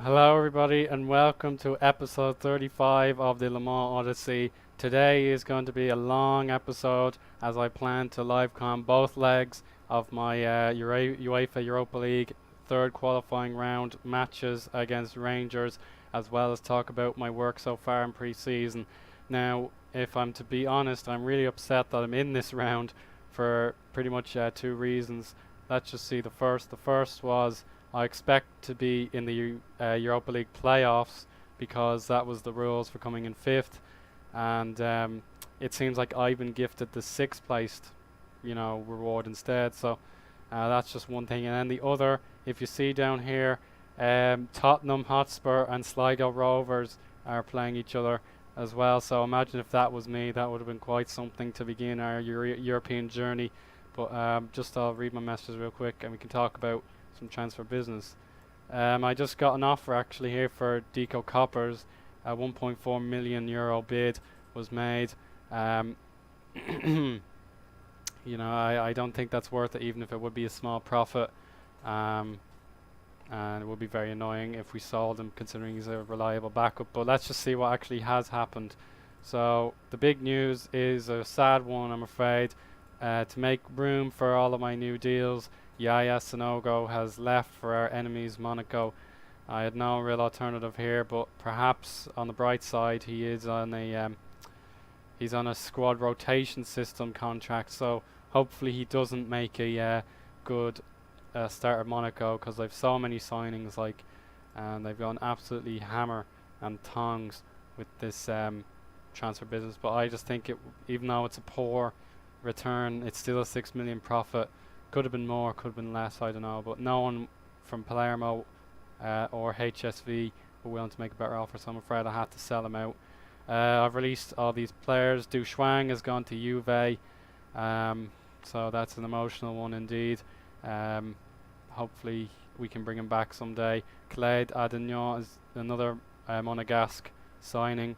Hello, everybody, and welcome to episode 35 of the Le Mans Odyssey. Today is going to be a long episode as I plan to livecom both legs of my UEFA Europa League third qualifying round matches against Rangers, as well as talk about my work so far in pre-season. Now, if I'm to be honest, I'm really upset that I'm in this round for pretty much two reasons. Let's just see the first. The first was I expect to be in the Europa League playoffs because that was the rules for coming in fifth, and it seems like I've been gifted the sixth placed, reward instead. So that's just one thing, and then the other, if you see down here, Tottenham Hotspur and Sligo Rovers are playing each other as well. So imagine if that was me, that would have been quite something to begin our European journey. But just I'll read my messages real quick, and we can talk about some transfer business. I just got an offer actually here for Deco Coppers. A 1.4 million euro bid was made. I don't think that's worth it, even if it would be a small profit. And it would be very annoying if we sold him, considering he's a reliable backup. But let's just see what actually has happened. So the big news is a sad one, I'm afraid. To make room for all of my new deals, Yaya Sanogo has left for our enemies Monaco. I had no real alternative here, but perhaps on the bright side, he is on a squad rotation system contract. So hopefully he doesn't make a good start at Monaco, because they've so many signings, and they've gone absolutely hammer and tongs with this transfer business. But I just think even though it's a poor return, it's still a 6 million profit. Could have been more, could have been less, I don't know, but no one from Palermo or HSV were willing to make a better offer, so I'm afraid I had to sell them out. I've released all these players. Du Shuang has gone to Juve, so that's an emotional one indeed. Hopefully we can bring him back someday. Claude Adignon is another Monegasque signing.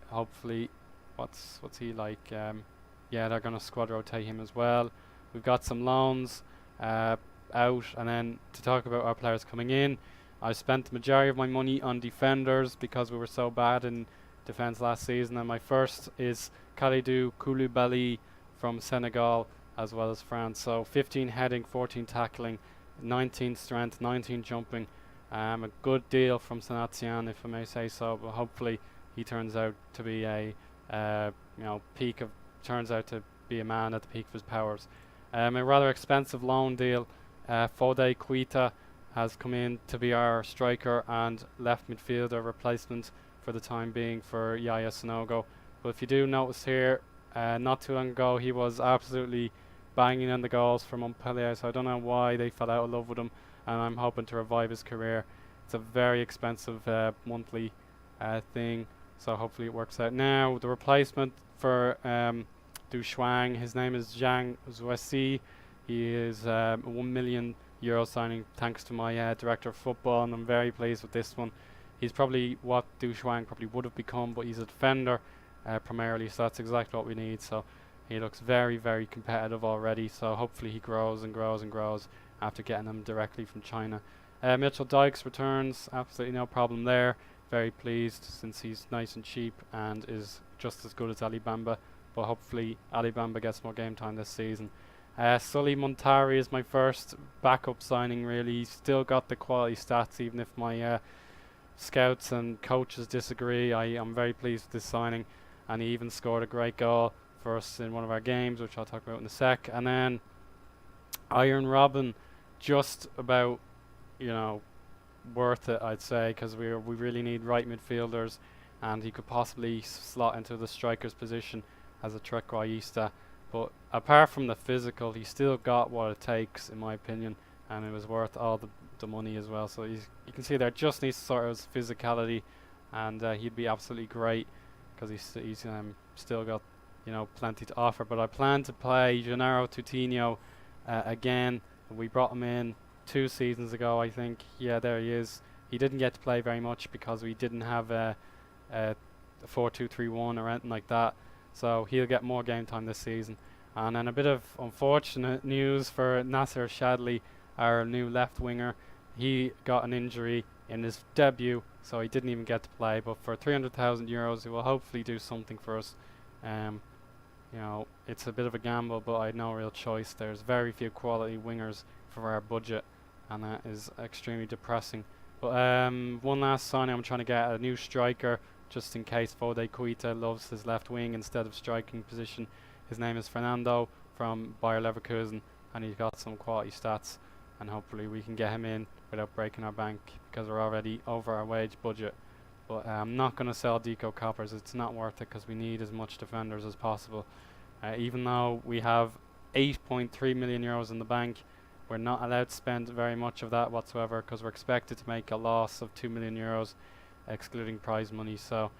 Hopefully, what's he like? Yeah, they're going to squad rotate him as well. We've got some loans out, and then to talk about our players coming in, I spent the majority of my money on defenders because we were so bad in defence last season, and my first is Kalidou Koulibaly from Senegal as well as France. So 15 heading, 14 tackling, 19 strength, 19 jumping. A good deal from Saint-Etienne, if I may say so, but hopefully he turns out to be a man at the peak of his powers. A rather expensive loan deal. Fode Quita has come in to be our striker and left midfielder replacement for the time being for Yaya Sanogo. But if you do notice here, not too long ago he was absolutely banging in the goals for Montpellier, so I don't know why they fell out of love with him, and I'm hoping to revive his career. It's a very expensive monthly thing, so hopefully it works out. Now the replacement for Du Shuang, his name is Zhang Zuesi. He is a 1 million euro signing thanks to my director of football, and I'm very pleased with this one. He's probably what Du Shuang probably would have become, but he's a defender primarily, so that's exactly what we need. So he looks very, very competitive already, so hopefully he grows and grows and grows after getting him directly from China. Mitchell Dykes returns, absolutely no problem there. Very pleased since he's nice and cheap and is just as good as Ali Bamba, but hopefully Ali Bamba gets more game time this season. Sully Montari is my first backup signing, really. He's still got the quality stats, even if my scouts and coaches disagree. I'm very pleased with this signing, and he even scored a great goal for us in one of our games, which I'll talk about in a sec. And then Iron Robin, just about, worth it, I'd say, because we really need right midfielders, and he could possibly slot into the striker's position as a Trequartista. But apart from the physical, he still got what it takes, in my opinion, and it was worth all the money as well. So you can see there just needs sort of physicality, and he'd be absolutely great because he's still got plenty to offer. But I plan to play Gennaro Tutinho again. We brought him in 2 seasons ago, I think. Yeah, there he is. He didn't get to play very much because we didn't have a 4-2-3-1 or anything like that. So he'll get more game time this season. And then a bit of unfortunate news for Nasser Shadley, our new left winger. He got an injury in his debut, so he didn't even get to play. But for 300,000 euros, he will hopefully do something for us. You know, it's a bit of a gamble, but I had no real choice. There's very few quality wingers for our budget, and that is extremely depressing. But one last signing, I'm trying to get a new striker, just in case Fode Kuita loves his left wing instead of striking position. His name is Fernando from Bayer Leverkusen, and he's got some quality stats, and hopefully we can get him in without breaking our bank, because we're already over our wage budget. But I'm not going to sell Deco Coppers. It's not worth it, because we need as much defenders as possible. Even though we have 8.3 million euros in the bank, we're not allowed to spend very much of that whatsoever, because we're expected to make a loss of 2 million euros, excluding prize money. So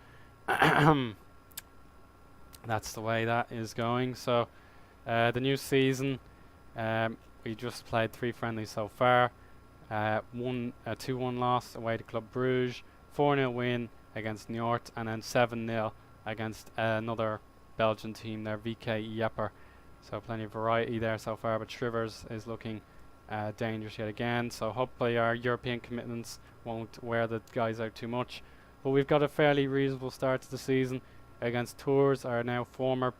that's the way that is going. So the new season, we just played 3 friendlies so far. 2-1 loss away to Club Bruges, 4-0 win against Niort, and then 7-0 against another Belgian team there, VK Yepper. So plenty of variety there so far, but Shrivers is looking dangerous yet again. So hopefully our European commitments won't wear the guys out too much. But we've got a fairly reasonable start to the season against Tours, our now former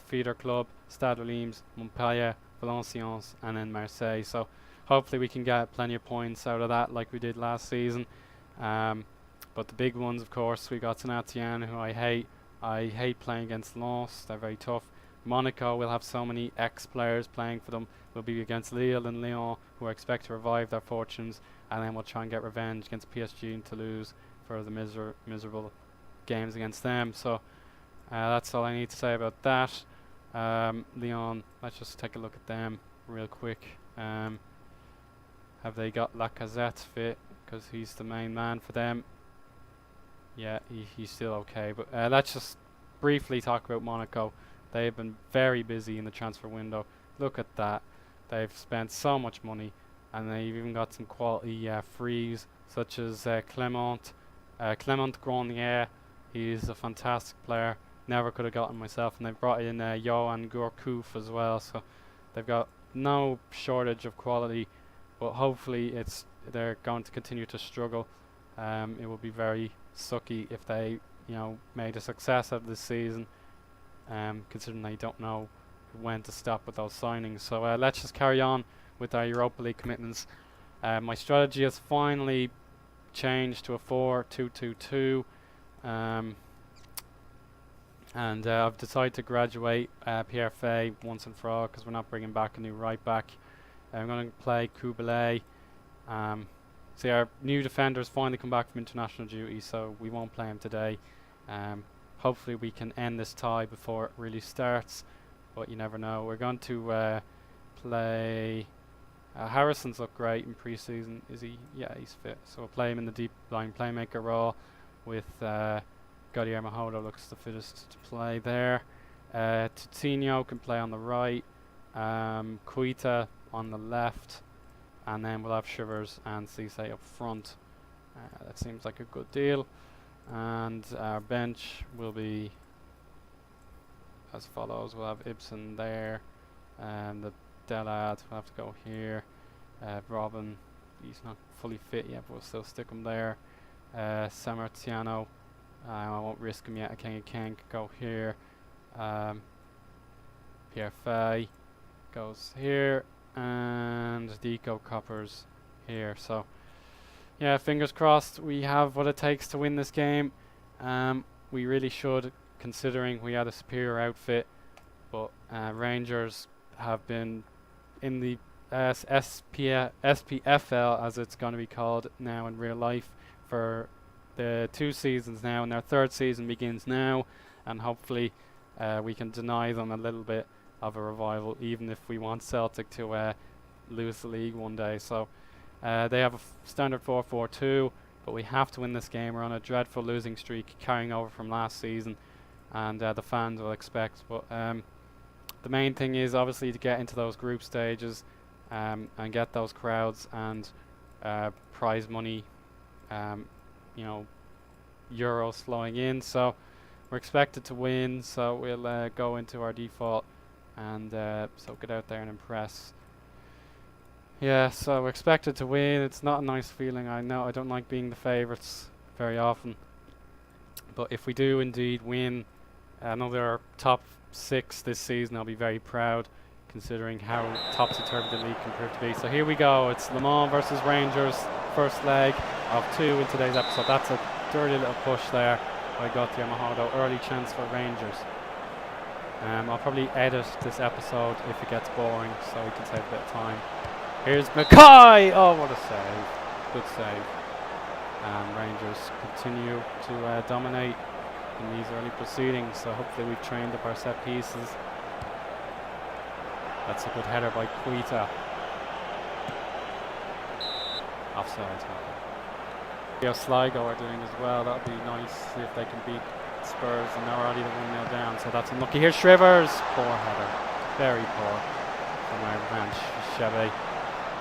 feeder club, Stade Reims, Montpellier, Valenciennes, and then Marseille. So hopefully we can get plenty of points out of that like we did last season. But the big ones, of course, we got Saint Etienne, who I hate. I hate playing against Lens. They're very tough. Monaco will have so many ex-players playing for them. We'll be against Lille and Lyon, who I expect to revive their fortunes, and then we'll try and get revenge against PSG and Toulouse for the miserable games against them. So that's all I need to say about that. Lyon, let's just take a look at them real quick. Have they got Lacazette fit? Because he's the main man for them. Yeah, he's still okay. But let's just briefly talk about Monaco. They've been very busy in the transfer window. Look at that. They've spent so much money, and they've even got some quality frees, such as Clement Grenier. He's a fantastic player. Never could have gotten myself. And they've brought in Johan Gourcuff as well. So they've got no shortage of quality, but hopefully they're going to continue to struggle. It will be very sucky if they, made a success of this season, considering they don't know when to stop with those signings. So let's just carry on with our Europa League commitments. My strategy has finally changed to a 4-2-2-2, and I've decided to graduate Pierre Fay once and for all, because we're not bringing back a new right back. I'm going to play Kubelet. See, our new defender's finally come back from international duty, so we won't play him today. Hopefully we can end this tie before it really starts, but you never know. We're going to play... Harrison's looked great in pre-season. Is he? Yeah, he's fit. So we'll play him in the deep line playmaker role with Gaudier Mahodo looks the fittest to play there. Coutinho can play on the right. Kuita on the left. And then we'll have Shivers and Cisse up front. That seems like a good deal. And our bench will be as follows. We'll have Ibsen there. And the Delad will have to go here. Robin, he's not fully fit yet, but we'll still stick him there. Samartiano, I won't risk him yet. King can go here. Pierre Fay goes here. And Deco Coppers here. So yeah, fingers crossed we have what it takes to win this game. We really should, considering we had a superior outfit, but Rangers have been in the SPFL, as it's going to be called now in real life, for the 2 seasons now, and their 3rd season begins now, and hopefully we can deny them a little bit of a revival, even if we want Celtic to lose the league one day. So they have a standard 4-4-2, but we have to win this game. We're on a dreadful losing streak carrying over from last season, and the fans will expect. But the main thing is obviously to get into those group stages and get those crowds and prize money, euros flowing in. So we're expected to win, so we'll go into our default and so get out there and impress. Yeah, so we're expected to win. It's not a nice feeling. I know I don't like being the favourites very often. But if we do indeed win another top 6 this season, I'll be very proud considering how topsy-turvy the league can prove to be. So here we go. It's Le Mans versus Rangers. First leg of 2 in today's episode. That's a dirty little push there by Gautier Mahado. Early chance for Rangers. I'll probably edit this episode if it gets boring so we can save a bit of time. Here's McKay! Oh, what a save. Good save. Rangers continue to dominate in these early proceedings, so hopefully we've trained up our set pieces. That's a good header by Quita. Offside. Okay. Sligo are doing as well. That'll be nice. See if they can beat Spurs, and they're already the 1-0 down, so that's unlucky. Here's Shrivers. Poor header. Very poor from our man Chevy,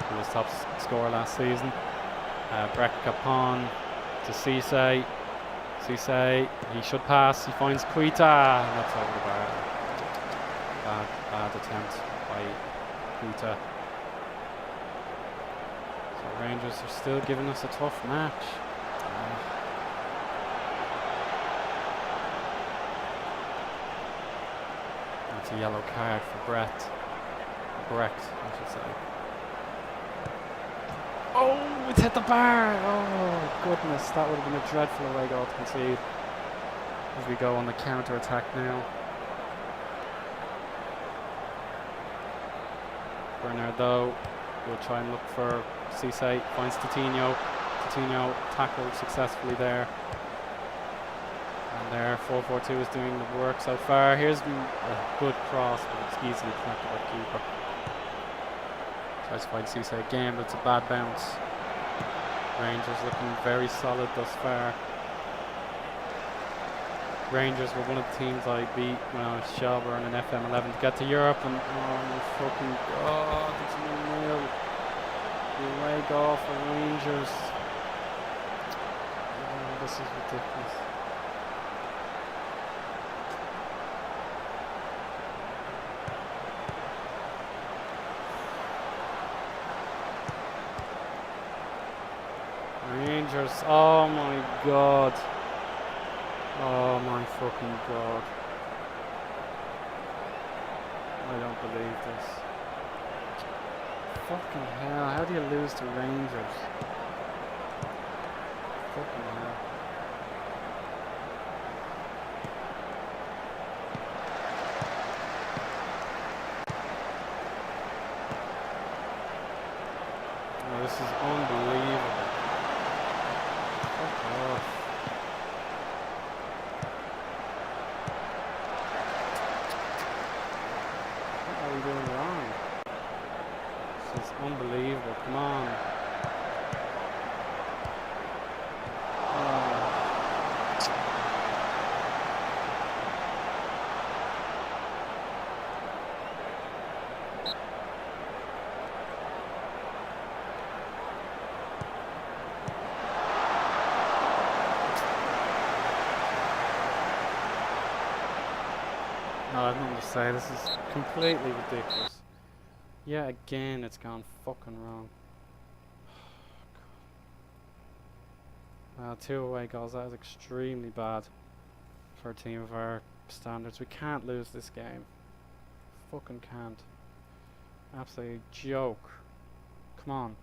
who was top scorer last season. Brek Capon to Cisse. Cisse, he should pass. He finds Quita. And that's over the bar. Bad attempt by Quita. So Rangers are still giving us a tough match. That's a yellow card for Brett. Brecht, I should say. Oh, it's hit the bar! Oh, goodness, that would have been a dreadful away goal to concede. As we go on the counter attack now. Bernardo will try and look for Cisse, finds Totino. Totino tackled successfully there. And there, 4-4-2 is doing the work so far. Here's a good cross, but it's easily connected by keeper. Tries to find Cisse again, but it's a bad bounce. Rangers looking very solid thus far. Rangers were one of the teams I beat when I was Shelburne in FM11 to get to Europe, and oh my fucking god, it's unreal. The away goal for Rangers. Oh, this is ridiculous. Rangers, oh my god. Oh my fucking god. I don't believe this. Fucking hell, how do you lose to Rangers? Fucking hell. Oh, this is unbelievable. Fuck off. What are we doing wrong? This is unbelievable. Come on. No, I have nothing to say. This is completely ridiculous. Yeah, again, it's gone fucking wrong. Wow, 2 away goals. That is extremely bad for a team of our standards. We can't lose this game. Fucking can't. Absolute joke. Come on.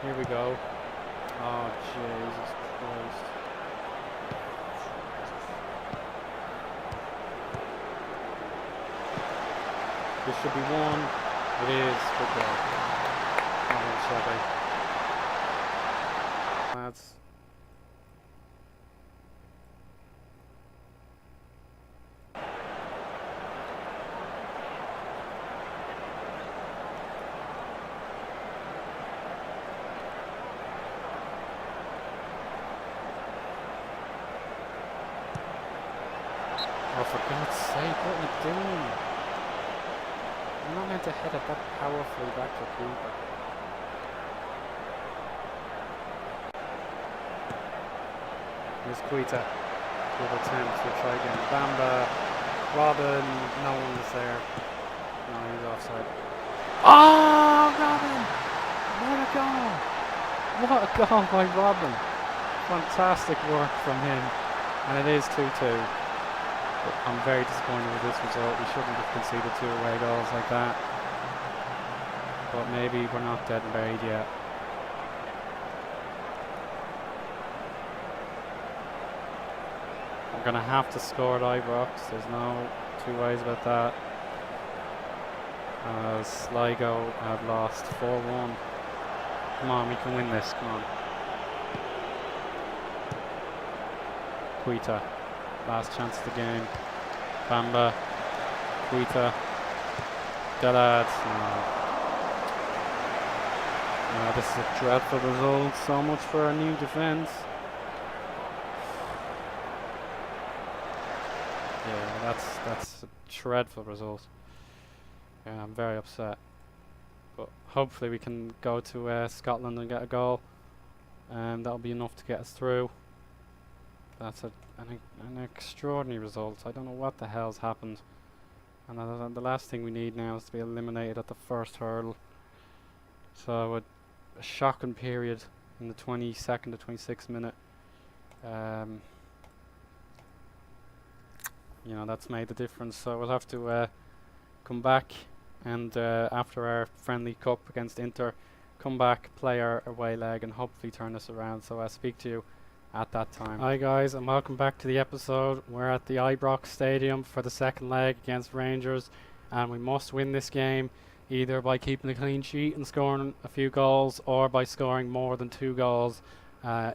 Here we go. Oh, Jesus Christ. This should be one. It is. Good goal. Come on, Chevy. Lads. Oh, for God's sake, what are you doing? You're not meant to hit it that powerfully back to keeper. Here's Quita. Good attempt to try again. Bamba. Robin. No one was there. No, he's offside. Oh, Robin! What a goal! What a goal by Robin. Fantastic work from him. And it is 2-2. But I'm very disappointed with this result. We shouldn't have conceded 2 away goals like that. But maybe we're not dead and buried yet. We're going to have to score at Ibrox. There's no two ways about that. As Sligo have lost 4-1. Come on, we can win this. Come on. Quita. Last chance of the game. Bamba. Quita. Delad. No, this is a dreadful result. So much for our new defence. Yeah, that's a dreadful result. Yeah, I'm very upset. But hopefully we can go to Scotland and get a goal. That'll be enough to get us through. That's an extraordinary result. I don't know what the hell's happened. And the last thing we need now is to be eliminated at the first hurdle. So a shocking period in the 22nd to 26th minute. You know, that's made the difference. So we'll have to come back and after our friendly cup against Inter, come back, play our away leg, and hopefully turn this around. So I'll speak to you at that time. Hi guys, and welcome back to the episode. We're at the Ibrox Stadium for the second leg against Rangers, and we must win this game either by keeping a clean sheet and scoring a few goals, or by scoring more than 2 goals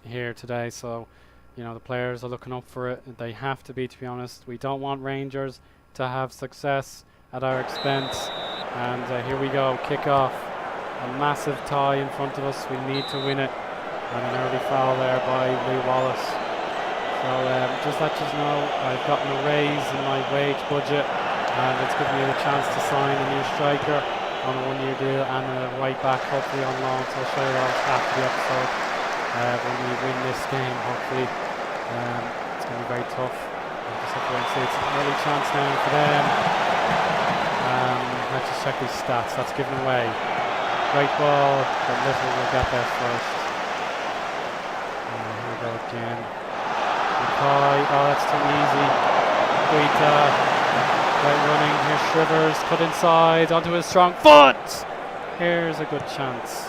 here today. So, you know, the players are looking up for it. They have to be honest. We don't want Rangers to have success at our expense. And here we go, kick off. A massive tie in front of us. We need to win it. And an early foul there by Lee Wallace. So just let you know, I've gotten a raise in my wage budget, and it's given me the chance to sign a new striker on a 1-year deal and a right back, hopefully on loan. So I'll show you that after the episode. When we win this game, hopefully. It's going to be very tough. We'll just have to wait and see. It's an early chance now for them. Let's just check these stats. That's given away. Great ball, but Little will get there first. Here we go again. McCoy, oh that's too easy. Quita, great running. Here's Shivers, cut inside onto his strong foot. Here's a good chance.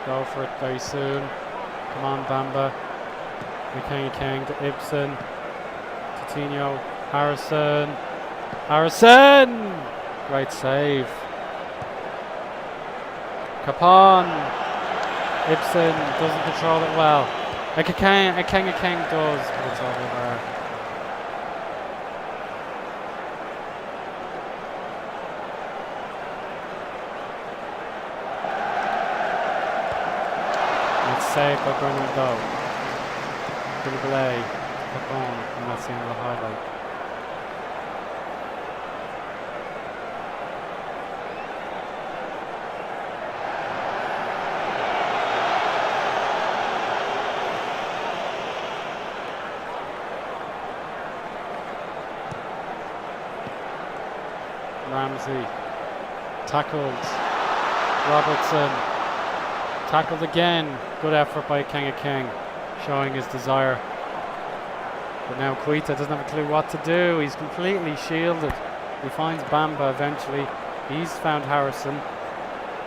Go for it very soon. Come on, Bamba. King to Ibsen. Coutinho. Harrison! Great save. Capon. Ibsen doesn't control it well. King does, but it's over there. Saved by Brennan Doe. Billy Capone, I'm not seeing the highlight. Ramsey tackled. Robertson tackled again. Good effort by King, showing his desire. But now Quita doesn't have a clue what to do. He's completely shielded. He finds Bamba eventually. He's found Harrison.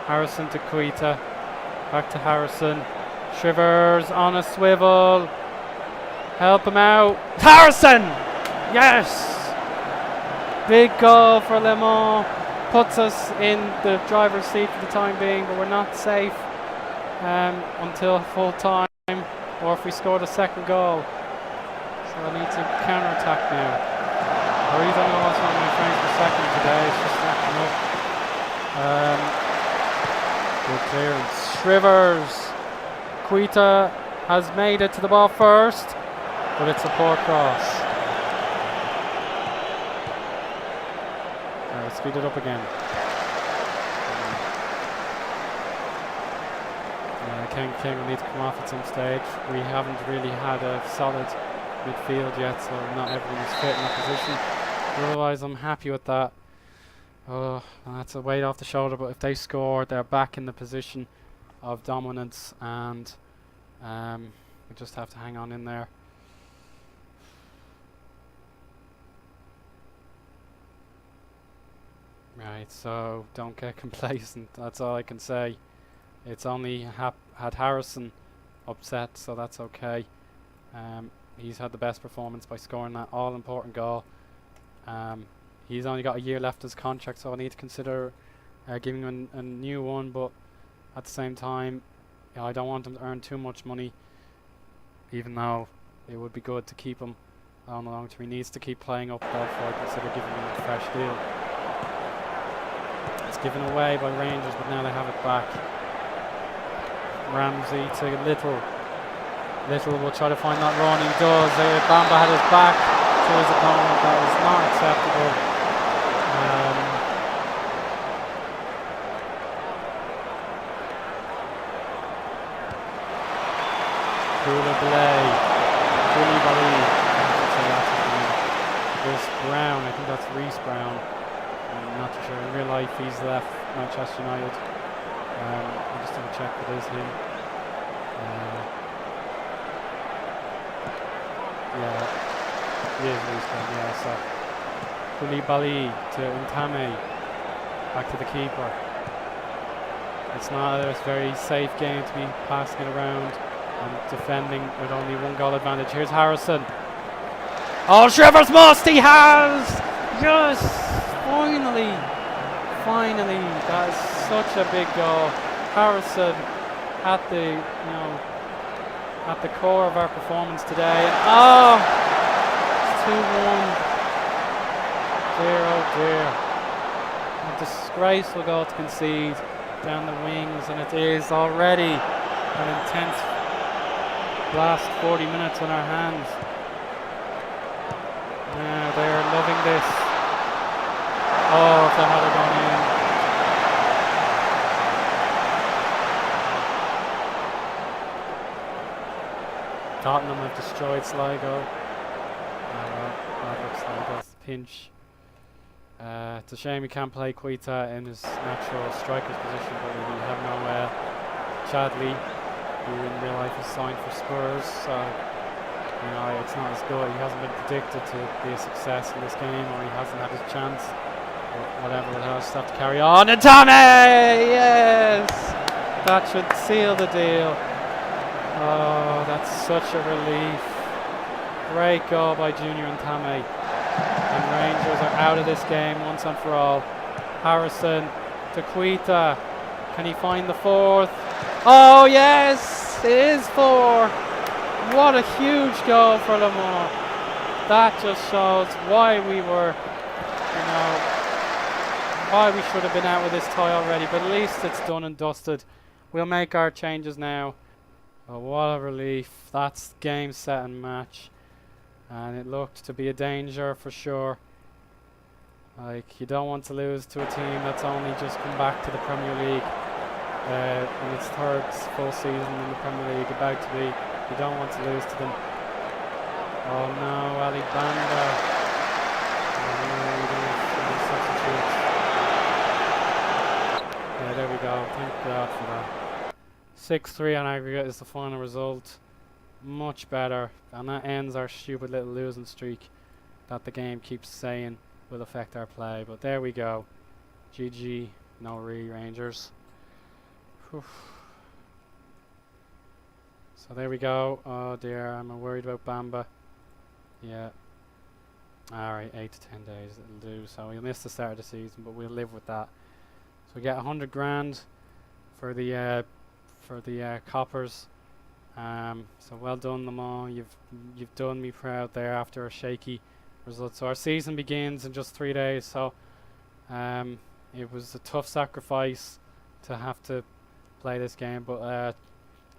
Harrison to Quita. Back to Harrison. Shivers on a swivel. Help him out. Harrison! Yes! Big goal for Le Mans. Puts us in the driver's seat for the time being, but we're not safe until full time, or if we score the second goal. So I need to counter-attack now. I really don't know what's on my frames per second today. It's just acting up. Good clearance. Shrivers. Quita has made it to the ball first, but it's a poor cross. Speed it up again. King will need to come off at some stage. We haven't really had a solid midfield yet, so not everyone is fit in the position. Otherwise, I'm happy with that. Oh, that's a weight off the shoulder, but if they score, they're back in the position of dominance, and we just have to hang on in there. Right, so don't get complacent, that's all I can say. It's only had Harrison upset, so that's okay. He's had the best performance by scoring that all-important goal. He's only got a year left his contract, so I need to consider giving him a new one, but at the same time, I don't want him to earn too much money, even though it would be good to keep him on the long term. He needs to keep playing up though before I consider giving him a fresh deal. It's given away by Rangers, but now they have it back. Ramsey to Little will try to find that run. He does. Bamba had his back to his opponent. That was not acceptable. Chris Brown, I think that's Reece Brown. I'm not too sure. In real life, he's left Manchester United. I'll just double check if it is him. Yeah, he is Reece Brown, yeah. So Koulibaly to Ntame, back to the keeper. It's not a very safe game to be passing it around and defending with only one goal advantage. Here's Harrison. Oh, Shrivers must! He has! Yes! Finally! That is such a big goal. Harrison at the, at the core of our performance today. And it's 2-1. Dear, oh dear. A disgraceful goal to concede down the wings, and it is already an intense last 40 minutes on our hands. Now they are loving this. Oh, if that had gone in. Tottenham have destroyed Sligo. That looks like a pinch. It's a shame we can't play Quita in his natural striker's position, but we have no Chadley, who in real life is signed for Spurs, so it's not as good. He hasn't been predicted to be a success in this game, or he hasn't had his chance. But whatever, we'll just have to carry on. And Tommy! Yes! That should seal the deal. Oh, that's such a relief. Great goal by Junior and Tame. And Rangers are out of this game once and for all. Harrison to Quita. Can he find the fourth? Oh yes, it is 4. What a huge goal for Lamar. That just shows why we were, why we should have been out with this tie already. But at least it's done and dusted. We'll make our changes now. Oh, what a relief. That's game, set and match. And it looked to be a danger for sure. Like, you don't want to lose to a team that's only just come back to the Premier League in its 3rd full season in the Premier League, about to be. You don't want to lose to them. Oh no, Ali Banda. Yeah, there we go. Thank God for that. 6-3 on aggregate is the final result. Much better, and that ends our stupid little losing streak that the game keeps saying will affect our play. But there we go. GG, no Rangers. Whew. So there we go. Oh dear, I'm worried about Bamba. Yeah. Alright, 8 to 10 days it'll do. So we'll miss the start of the season, but we'll live with that. So we get 100 grand for the coppers. So well done, Lamont. You've done me proud there after a shaky result. So our season begins in just 3 days. So it was a tough sacrifice to have to play this game, but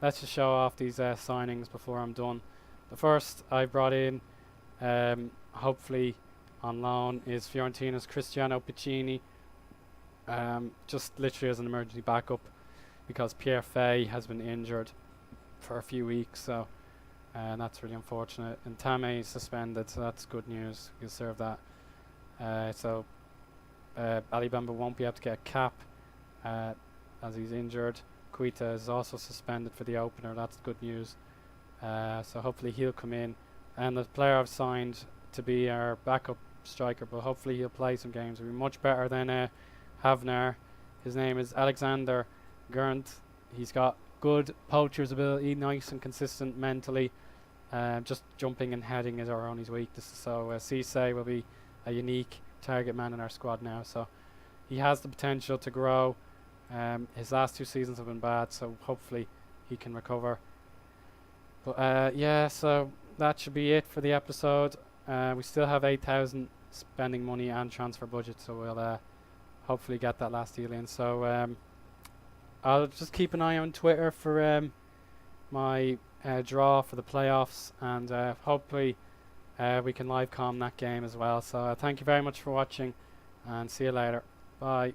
let's just show off these signings before I'm done. The first I brought in, hopefully on loan, is Fiorentina's Cristiano Piccini, just literally as an emergency backup because Pierre Fay has been injured for a few weeks, so that's really unfortunate. And Tame is suspended, so that's good news. He'll serve that. So Ali Bamba won't be able to get a cap as he's injured. Quita is also suspended for the opener. That's good news. So hopefully he'll come in. And the player I've signed to be our backup striker, but hopefully he'll play some games. He'll be much better than Havnar. His name is Alexander Gerndt. He's got good poacher's ability, nice and consistent mentally. Just jumping and heading is our only weakness. So Cisse will be a unique target man in our squad now. So he has the potential to grow. His last 2 seasons have been bad, so hopefully he can recover. But yeah, so that should be it for the episode. We still have 8,000 spending money and transfer budget, so we'll hopefully get that last deal in. So I'll just keep an eye on Twitter for my draw for the playoffs, and hopefully we can livecom that game as well. So thank you very much for watching, and see you later. Bye.